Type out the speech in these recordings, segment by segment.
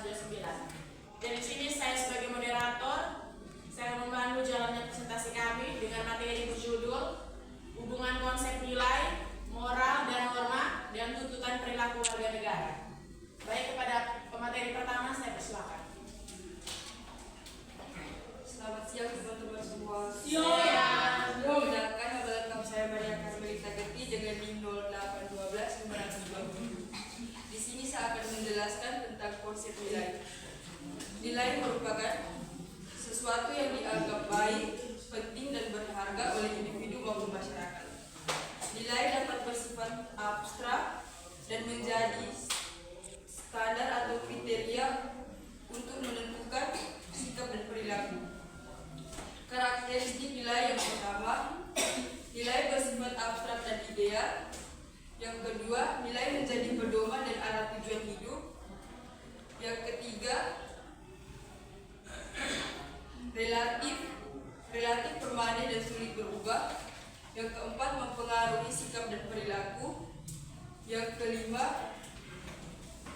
29. Dan di sini saya sebagai moderator, saya membantu jalannya presentasi kami dengan materi berjudul Hubungan Konsep Nilai, Moral dan Norma dan Tuntutan Perilaku Warga Negara. Baik, kepada pemateri pertama saya persilakan. Selamat siang teman-teman semua. Siang. Perkenalkan, nama lengkap saya Maria Karmelita Getty dengan NIM 0812 Di sini saya akan menjelaskan tentang konsep nilai. Nilai merupakan sesuatu yang dianggap baik, penting dan berharga oleh individu maupun masyarakat. Nilai dapat bersifat abstrak dan menjadi standar atau kriteria untuk menentukan sikap dan perilaku. Karakteristik nilai yang pertama, nilai bersifat abstrak dan ideal. Yang kedua, nilai menjadi pedoman dan arah tujuan hidup. Yang ketiga, relatif permanen dan sulit berubah. Yang keempat, mempengaruhi sikap dan perilaku. Yang kelima,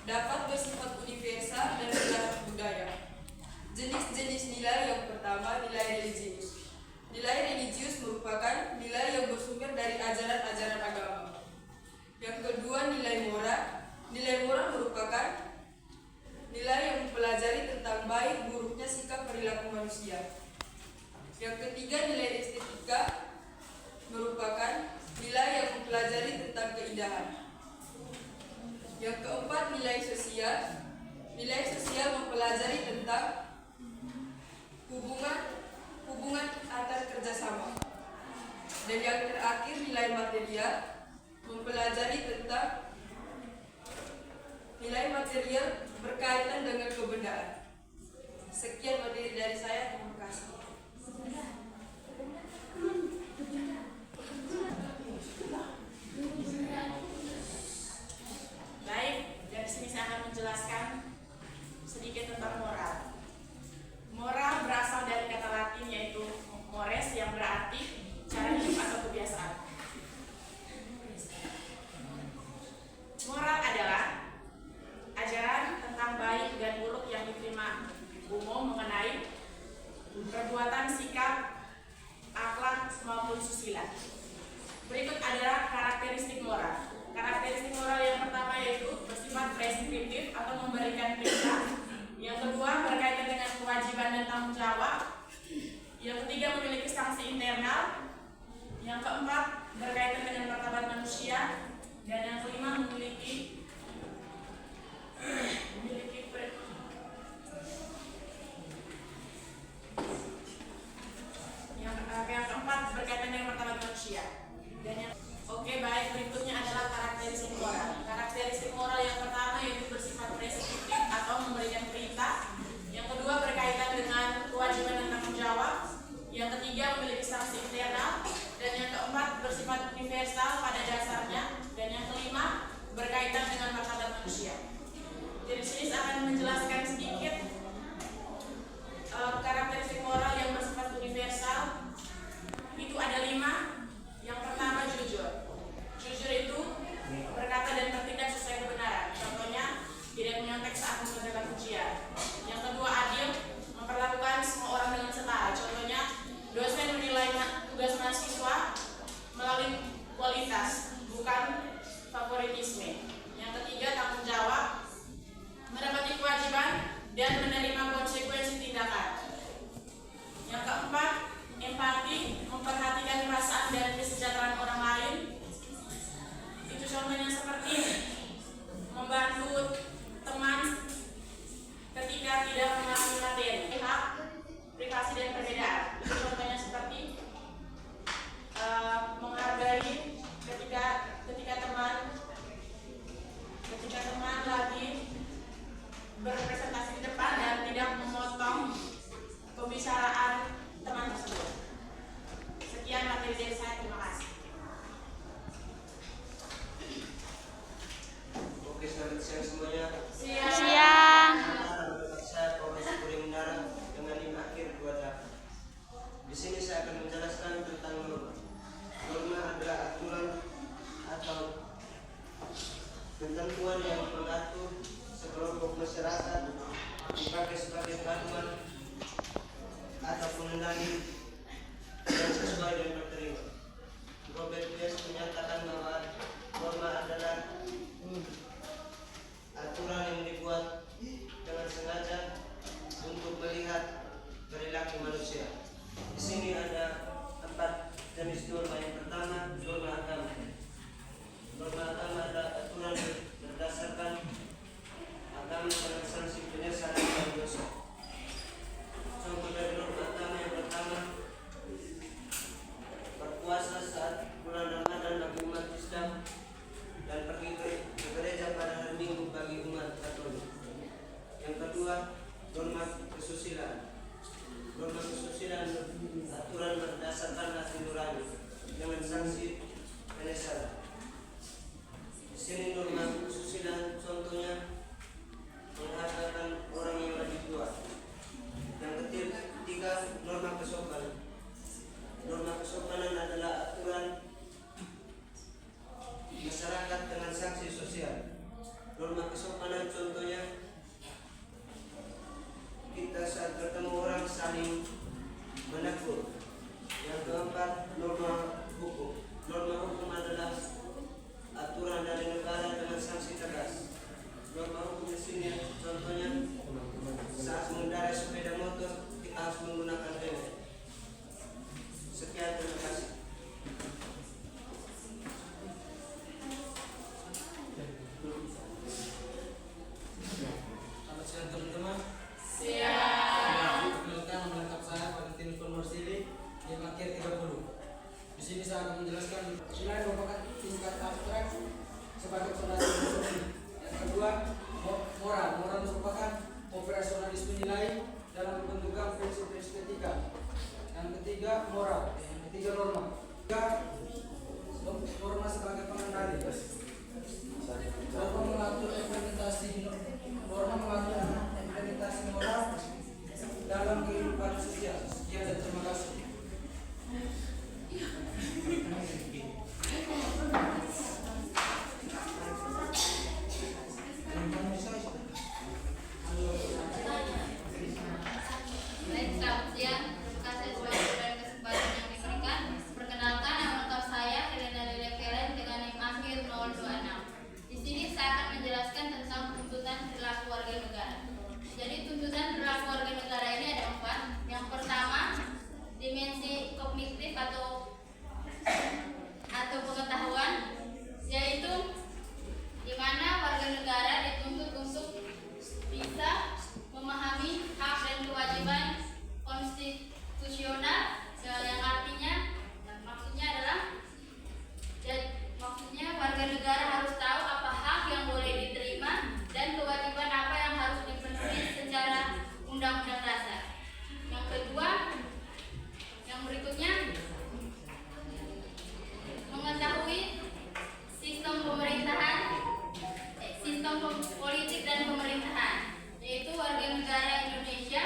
dapat bersifat universal dan berlaku budaya. Jenis-jenis nilai yang pertama, nilai religius. Nilai religius merupakan nilai yang bersumber dari ajaran-ajaran agama. Yang kedua, nilai moral. Nilai moral merupakan nilai yang mempelajari tentang baik buruknya sikap perilaku manusia. Yang ketiga, nilai estetika merupakan nilai yang mempelajari tentang keindahan. Yang keempat, nilai sosial. Nilai sosial mempelajari tentang hubungan antar kerjasama. Dan yang terakhir, nilai material mempelajari tentang nilai material berkaitan dengan kebenaran. Sekian materi dari saya, terima kasih. Baik, dari sini saya akan menjelaskan sedikit tentang moral. Moral berasal dari kata Latin yaitu mores yang berarti cara hidup atau kebiasaan. Moral adalah ajaran tentang baik dan buruk yang diterima umum mengenai perbuatan, sikap, akhlak maupun susila. Berikut adalah karakteristik moral. Karakteristik moral yang pertama yaitu bersifat preskriptif atau memberikan perintah. Yang kedua, berkaitan dengan kewajiban dan tanggung jawab. Yang ketiga, memiliki sanksi internal. Yang keempat, berkaitan dengan martabat manusia. Dan yang kelima, memiliki yang keempat berkaitan dengan martabat manusia. Dan yang baik, berikutnya adalah karakteristik moral. Karakteristik moral yang pertama yaitu bersifat preskriptif atau memberikan perintah. Yang kedua, berkaitan dengan kewajiban dan tanggung jawab. Yang ketiga, memiliki sanksi internal. Dan yang keempat, bersifat universal pada dasarnya. Dan yang kelima, berkaitan dengan martabat manusia. Jadi sini saya akan menjelaskan sedikit karakteristik moral yang bersifat universal. Itu ada 5. Yang pertama, jujur. Jujur itu berkata dan bertindak sesuai kebenaran. Contohnya, tidak menyontek saat mengerjakan ujian. Yang kedua, adil, memperlakukan semua orang dengan setara. Contohnya, dosen menilai tugas mahasiswa melalui kualitas, bukan favoritisme. Yang ketiga, tanggung jawab, menepati kewajiban dan menerima konsekuensi tindakan. Yang keempat, empati, memperhatikan perasaan dan kesejahteraan orang lain. Itu contohnya seperti membantu teman ketika tidak memahami materi, hak privasi dan perbedaan. Itu contohnya seperti menghargai ketika teman lagi berpresentasi di depan dan tidak memotong pembicaraan teman tersebut. Sekian materi dari saya, terima kasih. Oke, selamat siang semuanya. Siang. Saya Profesor Kuring Menara dengan NIM akhir 28. Di sini saya akan menjelaskan tentang norma. Norma adalah aturan atau ketentuan yang mengatur sekelompok masyarakat dipakai sebagai panduan atau pengendali yang sesuai dan terterima. Robert West menyatakan bahwa norma adalah aturan yang dibuat dengan sengaja untuk melihat perilaku manusia. Di sini ada 4 jenis norma. Yang pertama, norma agama. Norma agama adalah aturan berdasarkan agama dengan sanksi penyesalan dan dosa. Contoh dari norma agama yang pertama, berpuasa saat bulan Ramadan bagi umat Islam dan pergi ke gereja pada hari Minggu bagi umat Katolik. Yang kedua, norma kesusilaan. Norma kesusilaan aturan berdasarkan hati nurani dengan sanksi penyesalan. Di sini norma kesusilaan contohnya menghargakan orang yang lebih tua. Yang ketiga, norma kesopanan. Norma kesopanan adalah aturan masyarakat dengan sanksi sosial. Norma kesopanan contohnya kita saat bertemu orang saling menegur. Yang keempat, norma hukum. Norma hukum adalah aturan dari negara dengan sanksi tegas. Norma hukum di sini contohnya saat mengendarai sepeda motor kita harus menggunakan helm. Sekian, terima kasih. Selamat siang teman-teman. Siap. Perkenalkan, nama lengkap saya Valentin Marsili, yang akhir 30. Di sini saya akan menjelaskan nilai merupakan tingkat abstrak sebagai fondasi filosofi. Yang kedua, moral. Moral merupakan operasionalisme nilai dalam pembentukan prinsip-prinsip etika. Yang ketiga, moral. Yang ketiga, norma. Norma sebagai pengendali. Norma mengatur implementasi moral dalam kehidupan sosial. Sekian dan terima kasih. Baik, selamat siang. Terima kasih atas kesempatan yang diberikan. Perkenalkan, nama lengkap saya Helena Lilia Kelen dengan NIM akhir 026. Di sini saya akan menjelaskan tentang tuntutan perilaku warga negara. Jadi tuntutan perilaku warga negara ini ada 4. Yang pertama, dimensi kognitif atau pengetahuan, yaitu di mana warga negara dituntut untuk bisa memahami hak dan kewajiban konstitusional, yang artinya maksudnya warga negara harus tahu apa hak yang boleh diterima dan kewajiban apa yang harus dipenuhi secara undang-undang dasar. Yang kedua, yang berikutnya, mengetahui sistem politik dan pemerintahan, yaitu warga negara Indonesia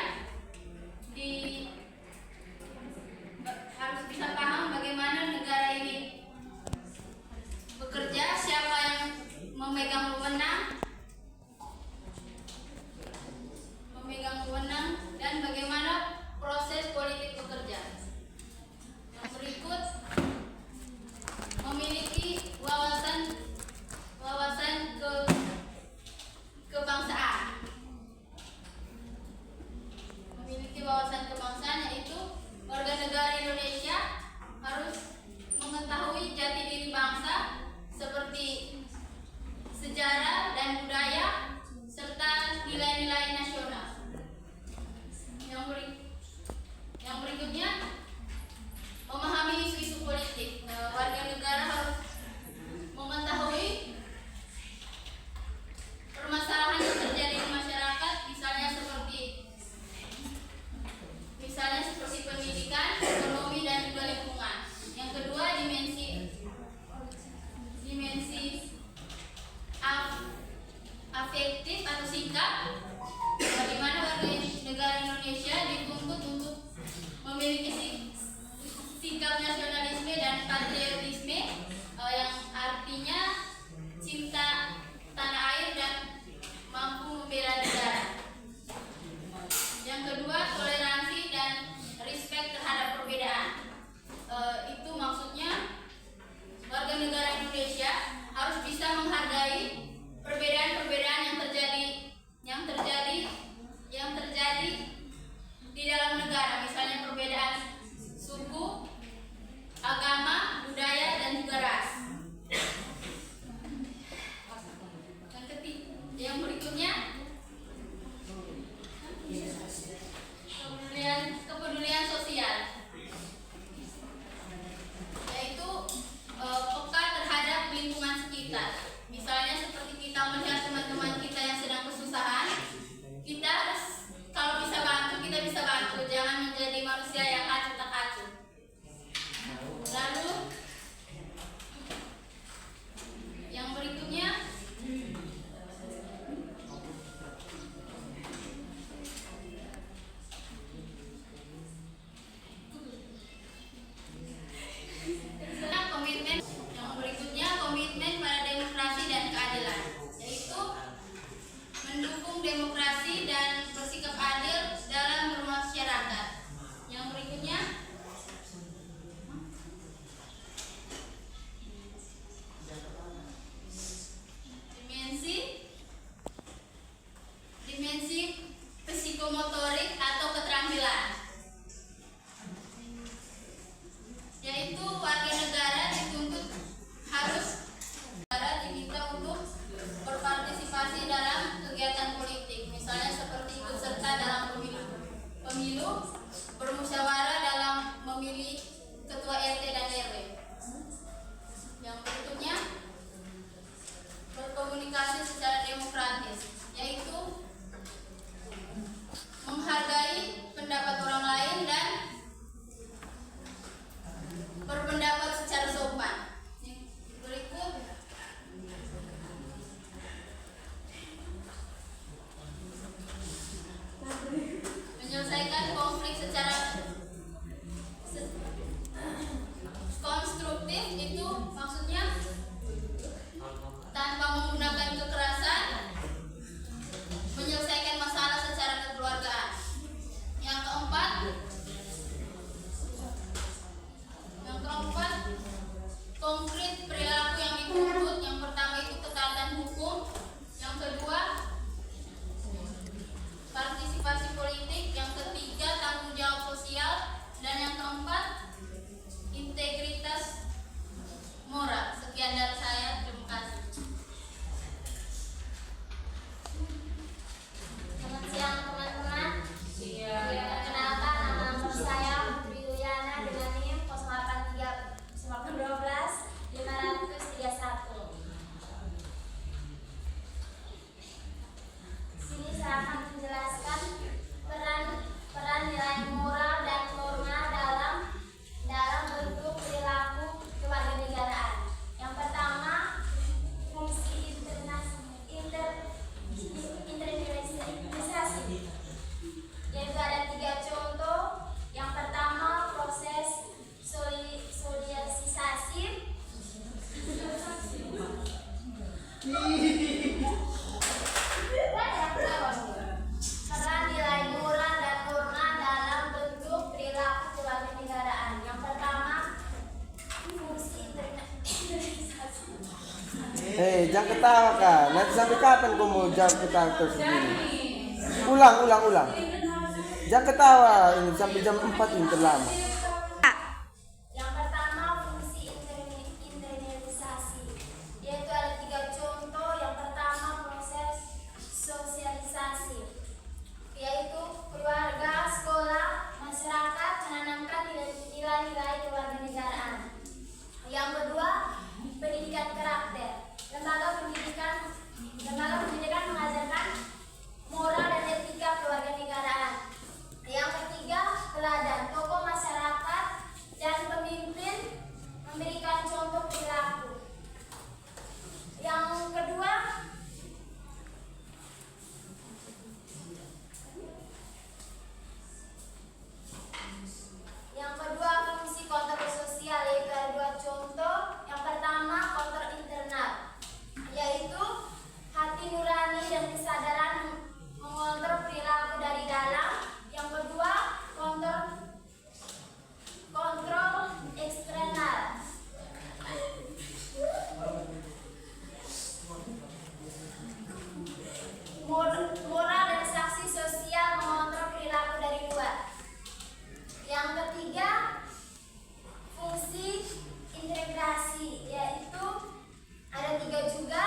psikomotorik atau keterampilan, yaitu warga negara dituntut diminta untuk berpartisipasi dalam kegiatan politik, misalnya seperti ikut serta dalam pemilu, bermusyawarah dalam memilih ketua RT dan RW. Yang berikutnya, berkomunikasi secara demokratis, yaitu menghargai pendapat orang lain dan berpendapat secara sopan. Berikut, menyelesaikan konflik secara konstruktif, itu maksudnya tanpa menggunakan kekerasan, menyelesaikan masalah secara kekeluargaan. Yang keempat, konkret perilaku yang dituntut. Yang pertama itu ketaatan hukum, yang kedua partisipasi politik, yang ketiga tanggung jawab sosial, dan yang keempat integritas moral. Sekian dari saya, terima kasih. Selamat siang teman-teman. Perkenalkan, nama saya Putri Yuliana dengan NIM 08312531. Sini saya akan menjelaskan peran nilai moral dan norma dalam bentuk perilaku kewarganegaraan. Yang pertama, fungsi internalisasi, yaitu ada 3 contoh. Yang pertama, proses sosialisasi. Peran nilai moral dan norma dalam bentuk perilaku kewarganegaraan. Yang pertama, fungsi internalisasi. Jangan ketawa kan. Nanti sampai kapan kau mau jawab ketawa terus begini? Ulang. Jangan ketawa, ini sampai jam 4 ini terlama. Yang pertama, fungsi internalisasi, yaitu ada 3 contoh. Yang pertama, proses sosialisasi, yaitu keluarga, sekolah, masyarakat menanamkan nilai-nilai kewarganegaraan. Yang kedua, pendidikan karakter. Lembaga pendidikan mengajarkan moral dan etika kewarganegaraan. Yang ketiga, teladan. Tokoh masyarakat dan pemimpin memberikan contoh perilaku. Yang kedua, fungsi kontrol sosial, yaitu ada 2 contoh. Yang pertama, kontrol internal, yaitu hati nurani dan kesadaran mengontrol perilaku dari dalam. Yang kedua, kontrol eksternal, moral dan sanksi sosial mengontrol perilaku dari luar. Yang ketiga, fungsi integrasi, yaitu ada 3 juga.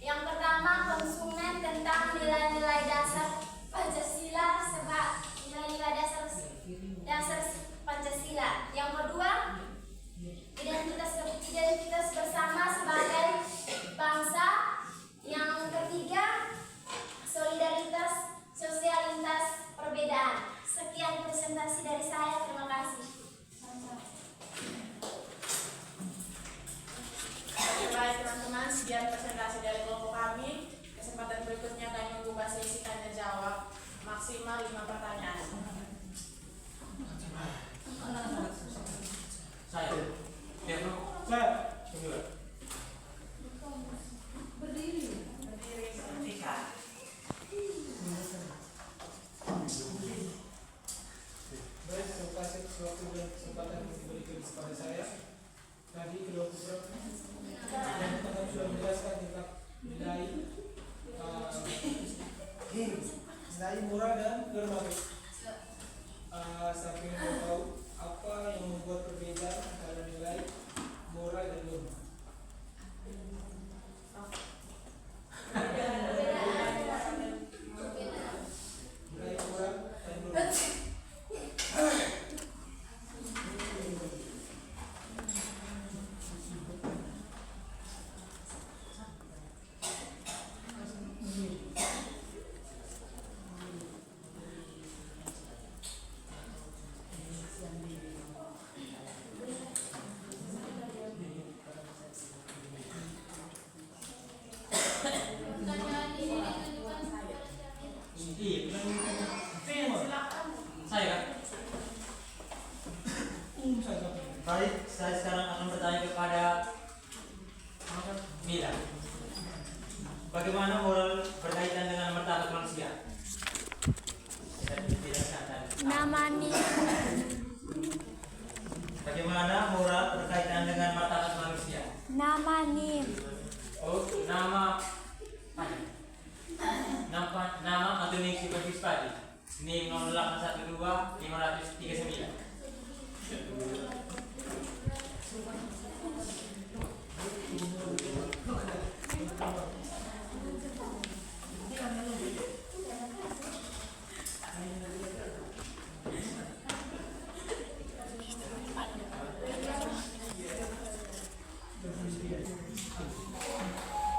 Yang pertama, konsumen tentang nilai-nilai dasar Pancasila sebab nilai-nilai dasar Pancasila. Yang kedua, identitas bersama sebagai bangsa. Yang ketiga, solidaritas sosial lintas perbedaan. Sekian presentasi dari saya. Terima kasih. Baik teman-teman, sekian presentasi dari kelompok kami. Kesempatan berikutnya kami membuka sesi tanya jawab maksimal 5 pertanyaan. Berdiri. Baik, terima kasih atas waktu dan kesempatan yang diberikan kepada saya. Tadi kedua program yang pertama sudah menjelaskan tentang nilai tadi moral dan normatif. Sampai kita tahu apa yang membuat perbedaan antara nilai moral dan norma. Nilai moral dan norma. Pertanyaan ini ditujukan kepada siapa? Saya kan? Baik, saya sekarang akan bertanya kepada Mila. Bagaimana moral berkaitan dengan martabat manusia? Kita jelaskan tadi. Namani. Bagaimana moral berkaitan dengan martabat manusia? Namani. Oh, nama Antonik Sipagispati. NIM 0812 539.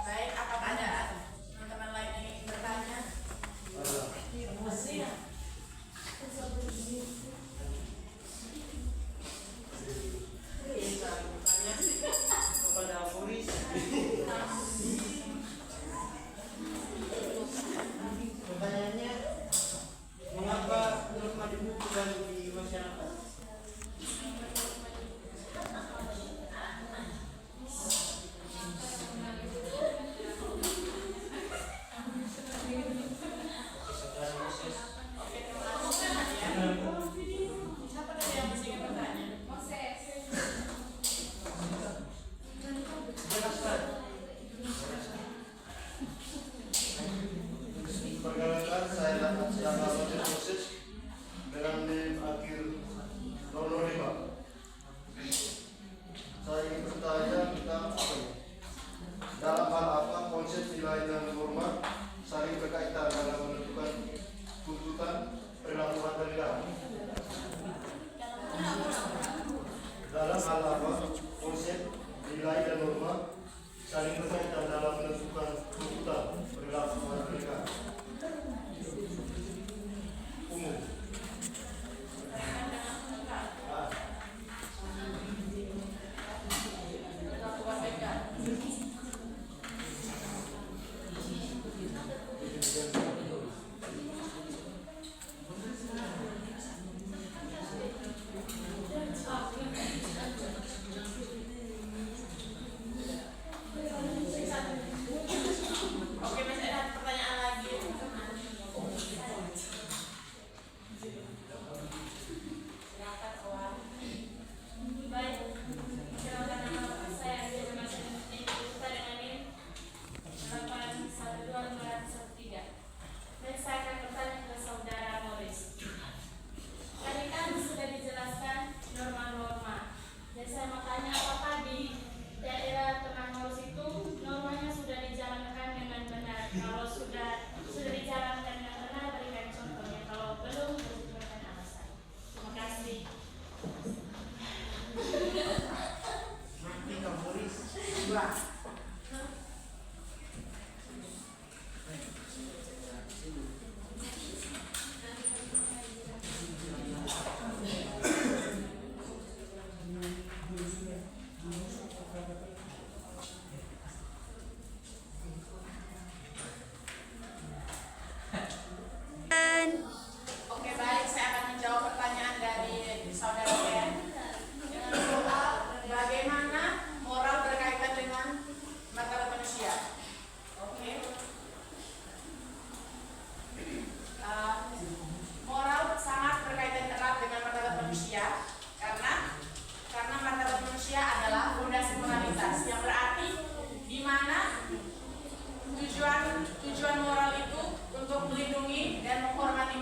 Baik, apakah ada teman-teman lain yang ingin bertanya? Kepada polisi. Pertanyaannya, mengapa norma dibutuhkan di masyarakat? Siapa tadi yang masih ingin bertanya? Perkenalkan, saya nama Moses dengan NIM akhir 005. Saya ingin bertanya tentang apa ini? Dalam hal apa konsep nilai dan norma saling berkaitan dalam menentukan tuntutan perilaku material? Dalam hal apa konsep nilai dan norma saling berkaitan dalam menentukan tuntutan perilaku material umum?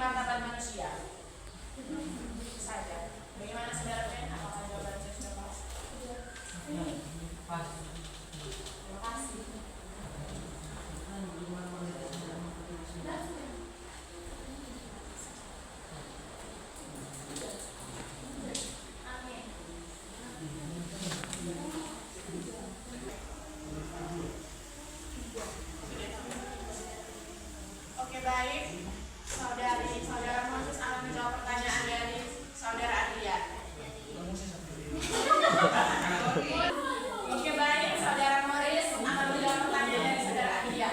martabat manusia. Itu saja. Bagaimana saudara Ben? Apakah jawaban saya sudah pas? Pas. Terima kasih. Amin. Oke, baik. Saudara Moses akan menjawab pertanyaan dari saudara Adria. Oke, baik. Saudara Morris akan menjawab pertanyaan dari saudara Adria.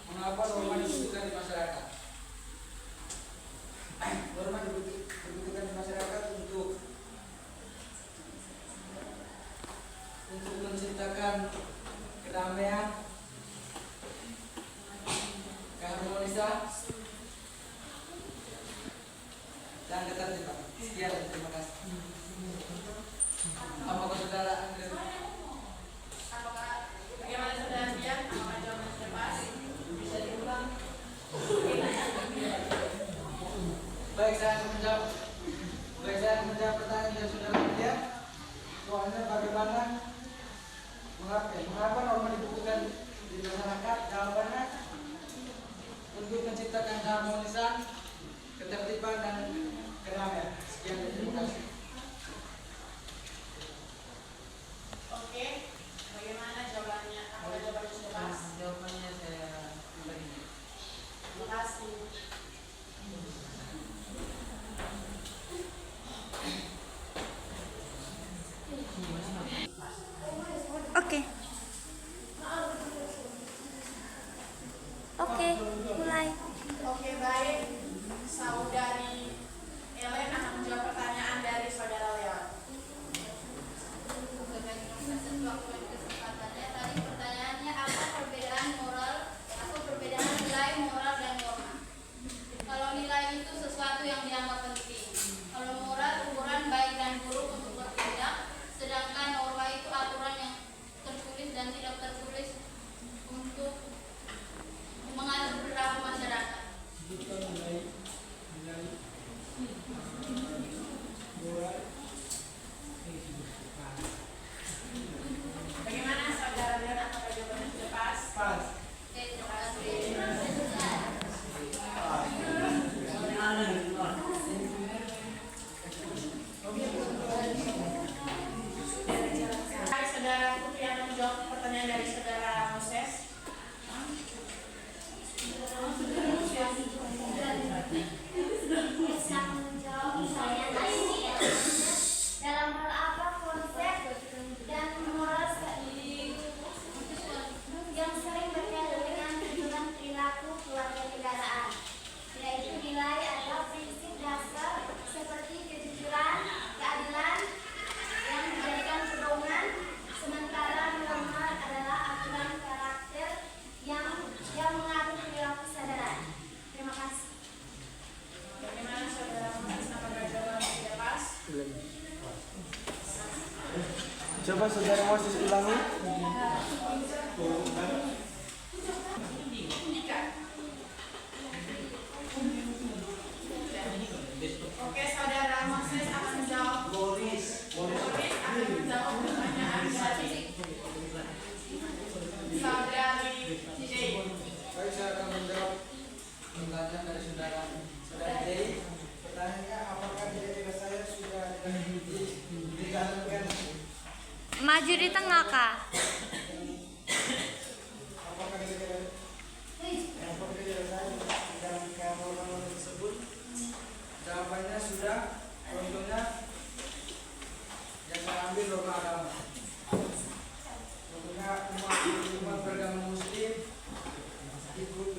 Mengapa norma dibutuhkan di masyarakat? Norma dibutuhkan di masyarakat untuk menciptakan kedamaian, keharmonisan, dan ketertiban. Sekian, terima kasih. Apakah saudara Andre? Bagaimana saudara Dian? Apakah jawaban sudah pas? Bisa diulang? Baik, saya akan menjawab pertanyaan dari saudara dia. Soalnya bagaimana mengapa norma dibutuhkan di masyarakat? Jawabannya untuk menciptakan keharmonisan, ketertiban dan kedamaian. Sekian, terima kasih. Oke. Bagaimana jawabannya? Apakah jawabannya sudah pas? Jawabannya saya beri. Terima kasih. Oke. Oke, mulai. Oke, baik. Saudari Ellen akan menjawab pertanyaan dari saudara Leon. Kesempatannya tadi pertanyaannya apa perbedaan moral atau perbedaan nilai moral dan norma. Kalau nilai itu sesuatu yang dianggap penting. Kalau moral ukuran baik dan buruk untuk bertindak, sedangkan norma itu aturan yang tertulis dan tidak tertulis untuk mengatur perilaku masyarakat. Bagaimana saudara Leon? Apakah jawabannya sudah pas? Pas. Oke, terima kasih. Baik, saudara Putri akan menjawab pertanyaan dari saudara Moses. Bisa menjawab pertanyaan ini ya. Dalam hal apa konsep dan moral yang sering berkaitan dengan tuntunan perilaku keluarga negaraan, yaitu nilai atau prinsip dasar seperti kejujuran, keadilan yang dijadikan pedoman, sementara norma adalah aturan karakter yang mengatur perilaku kesadaran. Terima kasih. Bagaimana saudara Moses? Apakah jawabannya sudah pas? Coba saudara Moses ulangi. Oke, saudara Moses akan menjawab. Boris akan menjawab pertanyaan dari saudari Jay. Baik, saya akan menjawab pertanyaan dari saudara Jay. Pertanyaannya, apakah kira-kira saya sudah dijalankan? Maju di tengah, Kak. Apakah kira-kira saya dijalankan norma tersebut? Jawabannya sudah. Contohnya yang saya ambil norma agama. Contohnya umat beragama Muslim ikut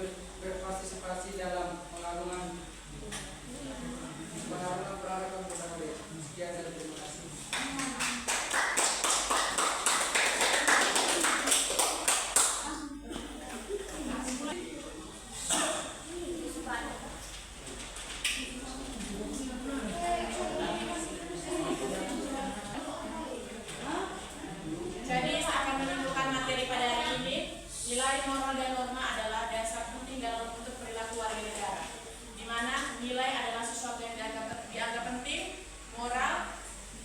berpartisipasi dalam pengarungan perarakan bersama dia. Sekian dan terima kasih. nilai moral dan norma adalah dasar penting dalam bentuk perilaku warga negara, di mana nilai adalah sesuatu yang dianggap penting, moral,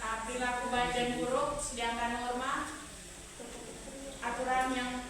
perilaku baik dan buruk, sedangkan norma aturan yang